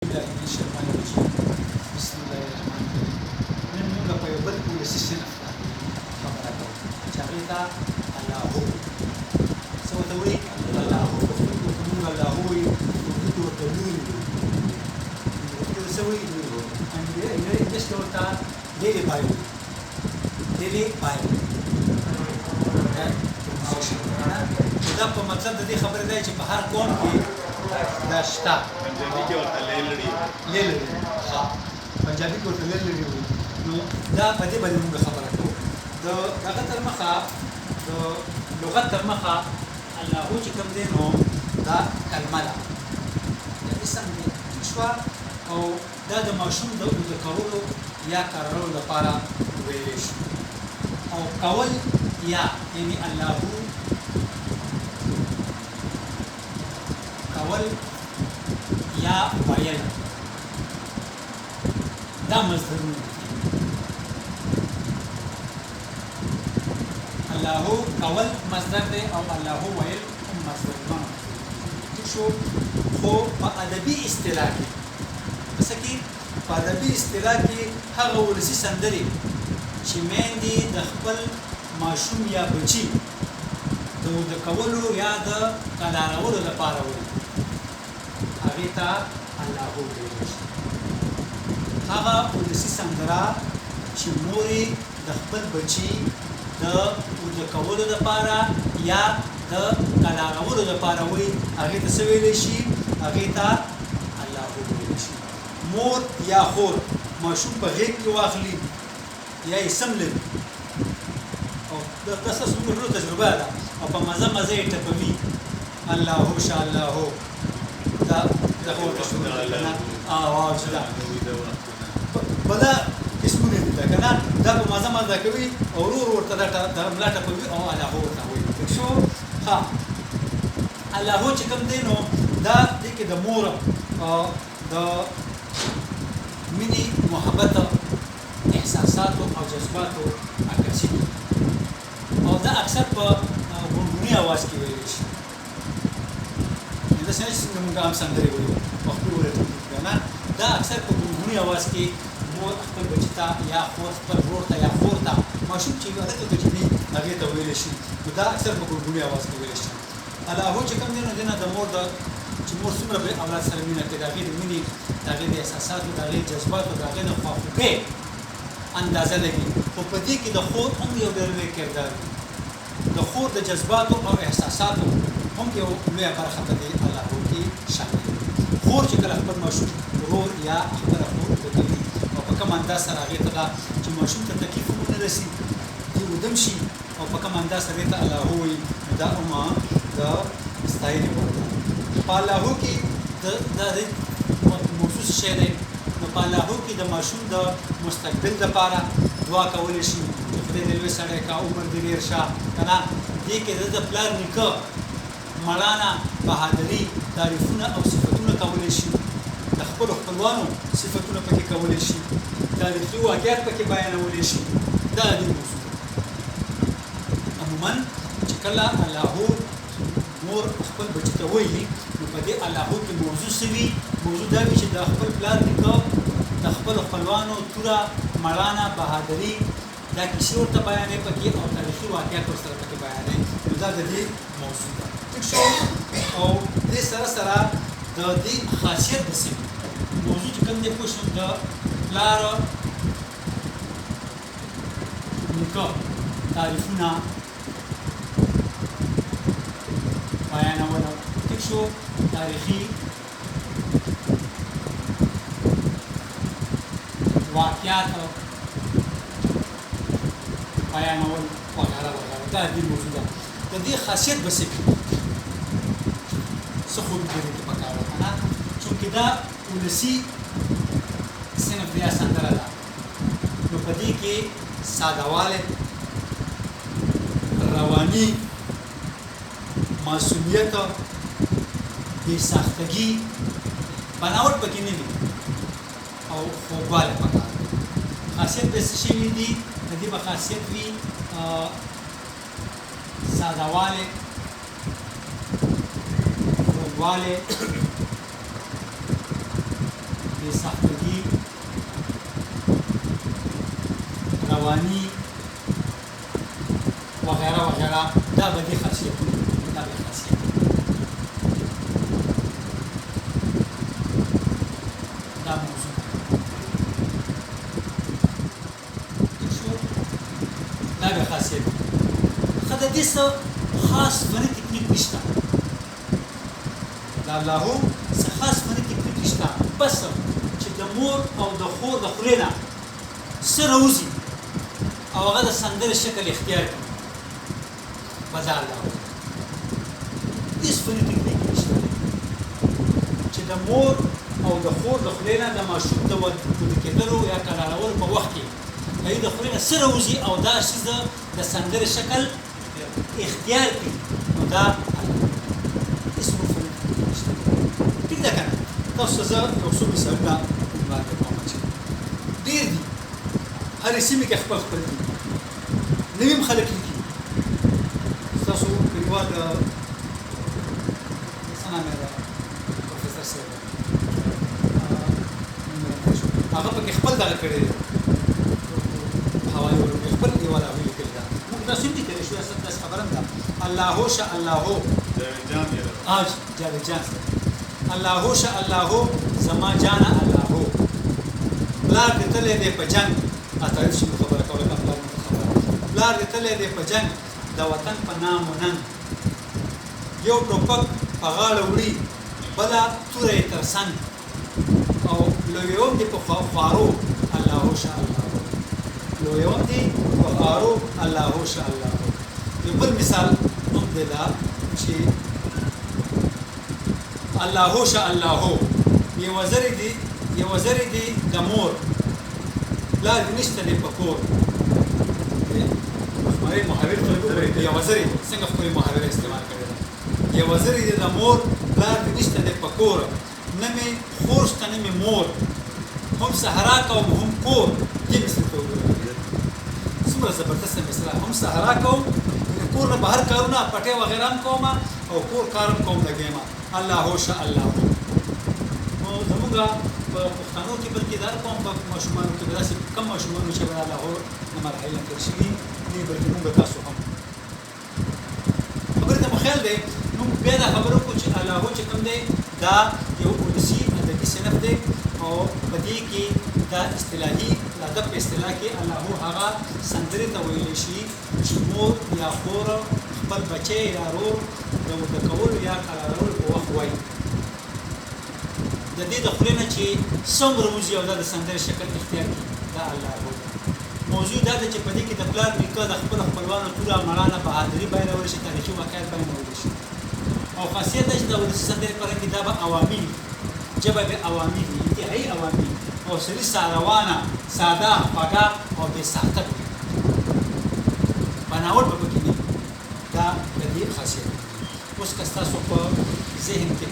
بالله من الشيطان الرجيم بسم الله الرحمن الرحيم نن موږ په یو بل ولسي صنف باندې خبره کوو چې هغې ته الله هو څه ورته وایي الله هو موږ الله هو وایي اردو کې ورته لوی وایي اردو کې څه وایي لوی وایي انګلیس کې ورته ډېرې بای وایي ډېرې بای دا په مطلب د دې خبرې دی چې په هر قوم کې دا شته پنجابي کې ورته لیلړي ها پنجابي کې ورته لیلړي وي نو دا په دې باندې موږ خبره کوو د هغه تر مخه د لغت تر مخه الله هو چې کوم دی نو دا کلمه ده د اسم دی شو او دا د ماشوم د کولو یا کارولو لپاره ویل شي او کول یا یعنی الله هو کول یا ویل دا مصدرونه الله کول مصدر دی او الله ویل هم مصدر دی شو خو په ادبي اصطلاح کې پس کې په ادبي اصطلاح کې هغه ولسي سندري چې میندې د خپل ماشوم یا بچي د کولو یا د کلارولو لپاره وایي هغې ته الله ویلی شي هغه ولسي سندره چې مورې د خپل بچي د اوده کولو لپاره یا د کلارولو لپاره وایي هغې ته څه ویلی شي هغې ته الله ویلی شي مور یا خور ماشوم په غېږ کې واخلي یا یې سملوي او دا ستاسو موږ ټولو تجربه ده او په مزه مزه یې ټپوي الله هو شا الله هو دا خو تشویق ده نه واو چې دا بلا اسمونه دي دا کنه دا په مزه مزه کوي او ورور ورته دا ملا ټپوي او الله هو ورته وایي شو ها الله هو چې کوم دی نو دا دې کې د مور د مینې محبت احساساتو او جذباتو عکاسي او دا اکثر په غنغني اواز کې ویل شي دا څنګه موږ هم سندري وایو په خپل ورته کنه دا اکثر په غنغني اواز کې مور خپل بچی ته یا خور خپل ورور ته یا خور ته ماشوم چې عادت کوي هغه ته ویل شي دا اکثر په غنغني اواز کې ویل شي الله هو چې کوم دینه د مور د چې مور څومره به اولاد سره مینه کوي دا غي د مینې دا غي د احساساتو دا غي جذباتو دا غي د خواخوږۍ اندازه لګي خو په دې کې د خور هم یو ډېر لوی کردار دی د خور د جذباتو او احساساتو هم یو لویه برخه په دې الله هو کې شامل دی خور چې کله خپل ماشوم ورور یا خپله خور وکوي او په کوم انداز سره هغې ته دا چې ماشوم ته تکلیف ونه رسي دې ودم شي او په کوم انداز سره هغې ته الله هو وایي دا هم د ستاینې وړ ده په الله هو کې دا مخصوص شی دی نو په الله هو کې د ماشوم د مستقبل لپاره دعا کولی شي چې خدای دې لوی سړی کا عمر دې ډېر شه که نه دې کې د پلار نیکه مړانه بهادري تعریفونه او صفتونه کولی شي د خپلو خپلوانو صفتونه پکې کولی شي تاریخي واقعیت پکې بیانولی شي دا دې موضوع عموما چې کله الله هو مور خپل بچی ته وایي نو په دې الله هو کې موضوع څه وي موضوع دا وي چې د خپل پلار نیکه د خپلو خپلوانو توره مړانه بهادري دا کیسې ورته بیانوي پکې او تاریخي واقعیت ورسره پکې بیانوي نو دا د دې موضوع ده ټیک شو او دې سره سره د دې خاصیت د څه موضوع چې کوم دی پوه شو د پلار نیکه تعریفونه بیانول ټیک شو تاریخي واقعیات بیانول وغیره وغیره دا دې موضوع ده د دې خاصیت به څه وي څه خوب دې کې پکار ده نه چونکې دا ولسي صنف دی سندره ده نو په دې کې سادهوالی رواني معصومیت بې ساختګي بناوټ پکې نه وي او خوږوالی پکار خاصیت د څه شی دي د دې به خاصیت وي سادهوالی خوږوالی بې ساختګي رواني وغیره وغیره دا به دې خاصیتونه دا به خاصیت دا موضوع دا به خاصیت خو د دې څه خاص فني تکنیک نشته د الله څه خاص فني تکنیک نشته بس چې د مور او د خور د خولې نه څه راوځي او هغه د سندرې شکل اختیار کړي بدا الله هېڅ فني تکنیک نشته چې د مور او د خور د خولې نه د ماشوم د وده کېدلو یا کرارولو په وخت کې هغې د خولې نه څه راوځي او دا څیز د سندرې شکل اختیار کړي نو دا هېڅ نور فني تکنیک نشته ټیک ده که نه تاسو ته زه یو څو مثالونه وړاندې کوم چې ډېر دي هرې سیمې کې خپل خپل دي نوي هم خلک لیکي ستاسو کلیوال څه نام یې ده پروفیسر صاحب هغه پکې خپل دغه کړی دی حوالې ورکړي خپل دیوال هغوی لیکلي ده موږ دا سیم لیکلی شو داسې خبره هم ده الله شه الله جاوید جان صاحب الله شه الله زما جانه الله پلار دې تللی دی په جنګ تعریف شي خبره کوله پلار دې تللی دی په جنګ د وطن په نام و ننګ یو ټوپک په غاړه وړي بله توره یې تر څنګ او لویوم دې په خوارو الله شه الله لویوم دې په خوارو الله شه الله یو بل مثال هم دی دا چې الله شه الله یوه زرې دي د مور پلار دې نشته دی په کور زمری محاور ته وګورئ یوه زرې څنګه ښکلې محاوره استعمال کړې ده یوه زرې دې د مور پلار دې نشته دی په کور نه مې خور شته نه مې مور هم صحرا کوم هم کور دې مثل ته وګورئ څومره زبردسته مثله هم صحرا کوم کور نه بهر کارونه پټۍ وغیره هم کوم او کور کار هم کوم لګیم الله شه الله نو زموږ په پښتنو کې بلکې دا کوم په ماشومانو کې داسې کم ماشومانو چې الله نه مرحله تېر شوي دي بلکې موږ تاسو هم خبرې ته مو خیال دی موږ بیا دا خبره وکړو چې الله چې کوم دی دا یو اولسي ادبي صنف دی او په دې کې دا اصطلاحي د ادب په اصطلاح کې الله هغه سندرې ته ویلی شي چې مور یا خور خپل بچی یا رور د وده کولو یا قرارولو په وخت وایي د دې د خولې نه چې څومره وځي او دا د سندرې شکل اختیار کړي دا الله موضوع دا ده چې په دې کې د پلار نیکه د خپلو خپلوانو توره مړانه بهادري بیانولی شي تاریخي واقعیت بیانولی شي او خاصیت دا چې د ولسي سندرې په اړه کې دا به عوامي ژبه به عوامي وي انتهایي عوامي او سړي روانه ساده خوږه او بې ساخته وي بناوټ به پکې نه دا د دې خاصیت اوس که ستاسو په ذهن کې